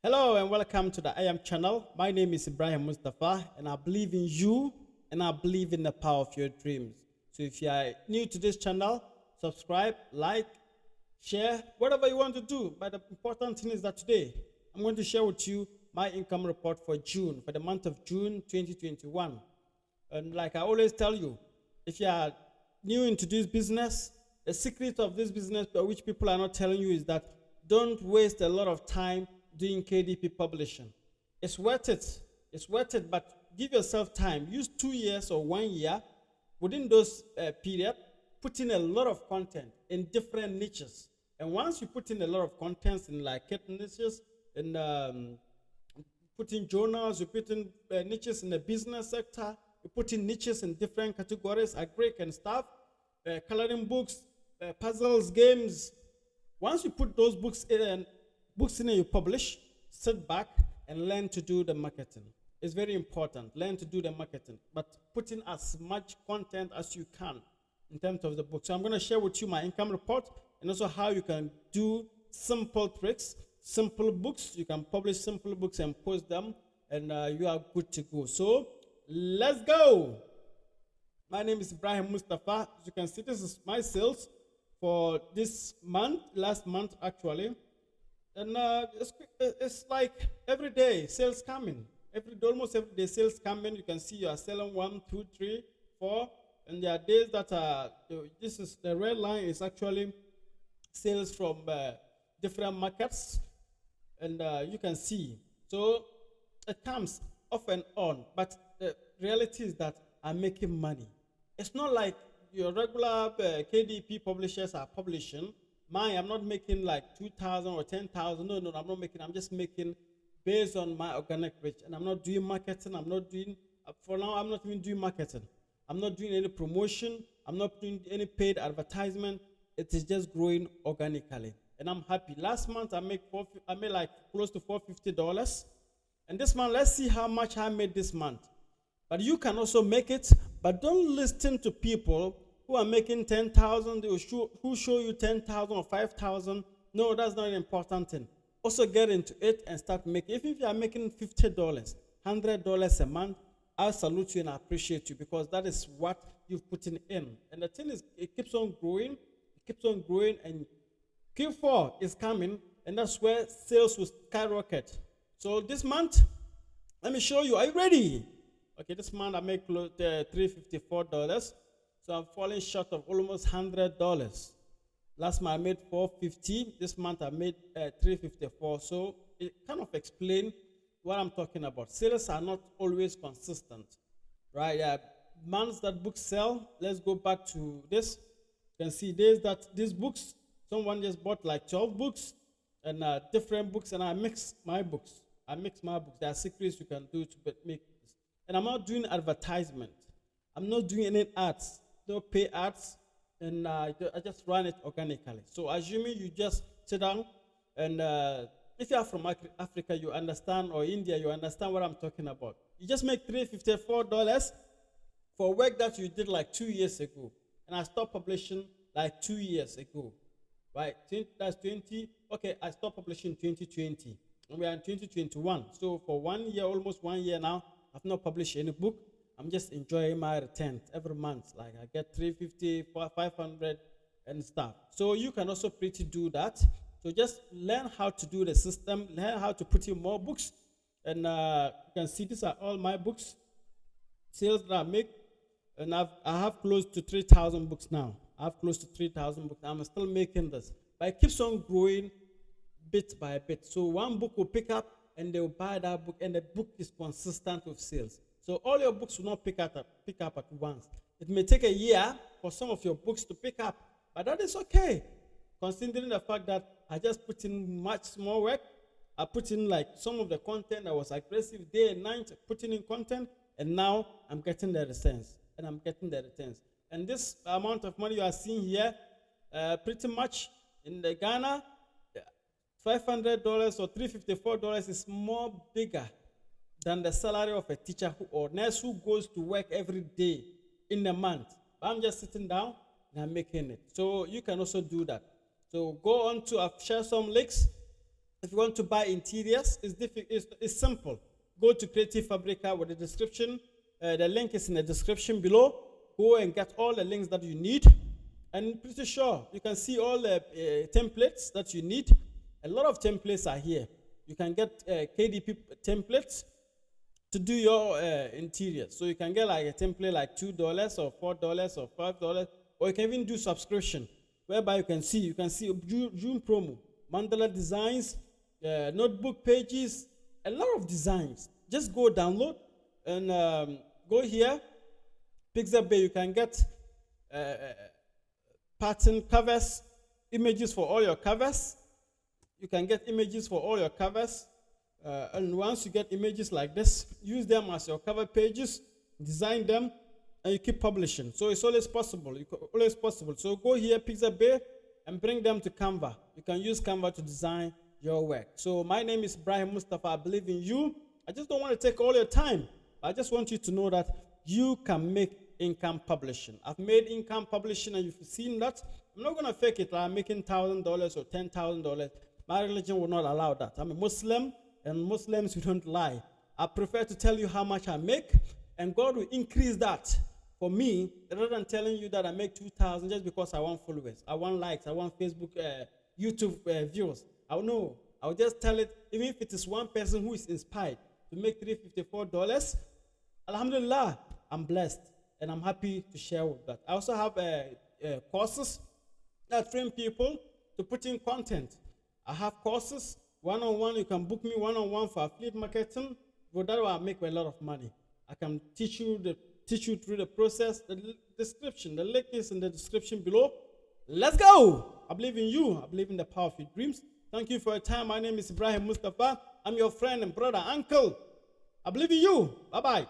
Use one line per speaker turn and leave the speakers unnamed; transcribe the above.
Hello and welcome to the I Am channel. My name is Ibrahim Mustafa and I believe in you and I believe in the power of your dreams. So if you are new to this channel, subscribe, like, share, whatever you want to do. But the important thing is that today I'm going to share with you my income report for June, for the month of June 2021. And like I always tell you, if you are new into this business, the secret of this business, which people are not telling you, is that don't waste a lot of time doing KDP publishing. It's worth it. It's worth it, but give yourself time. Use 2 years or 1 year. Within those period, put in a lot of content in different niches. And once you put in a lot of contents in like niches, and put in journals, you put in niches in the business sector, you put in niches in different categories, agri and stuff, coloring books, puzzles, games. Once you put those books in and you publish, sit back and learn to do the marketing. It's very important. Learn to do the marketing, but put in as much content as you can in terms of the book. So I'm going to share with you my income report and also how you can do simple tricks, simple books. You can publish simple books and post them, and you are good to go. So let's go. My name is Ibrahim Mustafa. As you can see, this is my sales for this month, last month actually. And it's like every day sales coming. Almost every day sales coming. You can see you are selling 1, 2, 3, 4. And there are days that are, this is the red line is actually sales from different markets. And you can see. So it comes off and on. But the reality is that I'm making money. It's not like your regular KDP publishers are publishing. I'm not making like 2,000 or 10,000. No, I'm not making. I'm just making based on my organic reach. And I'm not doing marketing. I'm not doing, for now, I'm not even doing marketing. I'm not doing any promotion. I'm not doing any paid advertisement. It is just growing organically. And I'm happy. Last month, I made like close to $450. And this month, let's see how much I made this month. But you can also make it. But don't listen to people who are making 10,000, who show you 10,000 or 5,000. No, that's not an important thing. Also get into it and start making. Even if you are making $50, $100 a month, I salute you and I appreciate you because that is what you've put in. And the thing is, it keeps on growing. It keeps on growing, and Q4 is coming, and that's where sales will skyrocket. So this month, let me show you. Are you ready? Okay, this month I make close to $354. So I'm falling short of almost $100. Last month I made $450. This month I made $354. So it kind of explains what I'm talking about. Sales are not always consistent, right? Months that books sell. Let's go back to this. You can see days that these books, someone just bought like 12 books and different books, and I mix my books. There are secrets you can do to make this. And I'm not doing advertisement. I'm not doing any ads. No pay ads, and I just run it organically. So assuming you just sit down, and if you are from Africa, you understand, or India, you understand what I'm talking about. You just make $354 for work that you did like 2 years ago, and I stopped publishing like 2 years ago, right? That's 20. Okay, I stopped publishing 2020, and we are in 2021. So for 1 year, almost 1 year now, I've not published any book. I'm just enjoying my returns every month. Like I get 350, 500 and stuff. So you can also pretty do that. So just learn how to do the system, learn how to put in more books. And you can see these are all my books, sales that I make. And I have close to 3,000 books now. I have close to 3,000 books. I'm still making this. But it keeps on growing bit by bit. So one book will pick up and they will buy that book, and the book is consistent with sales. So all your books will not pick up at once. It may take a year for some of your books to pick up, but that is okay, considering the fact that I just put in much more work. I put in like some of the content. I was aggressive day and night putting in content, and now I'm getting the returns, And this amount of money you are seeing here, pretty much in the Ghana, $500 or $354 is more bigger than the salary of a teacher or nurse who goes to work every day in a month. I'm just sitting down and I'm making it. So you can also do that. So go on to, I've shared some links If you want to buy interiors, it's simple. Go to Creative Fabrica with the description. The link is in the description below. Go and get all the links that you need. And pretty sure you can see all the templates that you need. A lot of templates are here. You can get KDP templates to do your interiors. So you can get like a template like $2 or $4 or $5, or you can even do subscription, whereby you can see June promo, mandala designs, notebook pages, a lot of designs. Just go download and go here. Pixabay, you can get pattern covers, images for all your covers. You can get images for all your covers. And once you get images like this, use them as your cover pages, design them, and you keep publishing. So it's always possible. Always possible. So go here, Pixabay, and bring them to Canva. You can use Canva to design your work. So my name is Ibrahim Mustafa. I believe in you. I just don't want to take all your time. I just want you to know that you can make income publishing. I've made income publishing, and you've seen that. I'm not going to fake it like I'm making $1,000 or $10,000. My religion will not allow that. I'm a Muslim, and Muslims, we don't lie. I prefer to tell you how much I make, and God will increase that for me, rather than telling you that I make 2,000 just because I want followers, I want likes, I want Facebook, YouTube views. I'll just tell it, even if it is one person who is inspired to make $354, alhamdulillah, I'm blessed, and I'm happy to share with that. I also have courses that train people to put in content. I have courses, one-on-one. You can book me one-on-one for affiliate marketing. For that, I'll make a lot of money. I can teach you through the process. The link is in the description below. Let's go. I believe in you. I believe in the power of your dreams. Thank you for your time. My name is Ibrahim Mustafa. I'm your friend and brother, uncle. I believe in you. Bye-bye.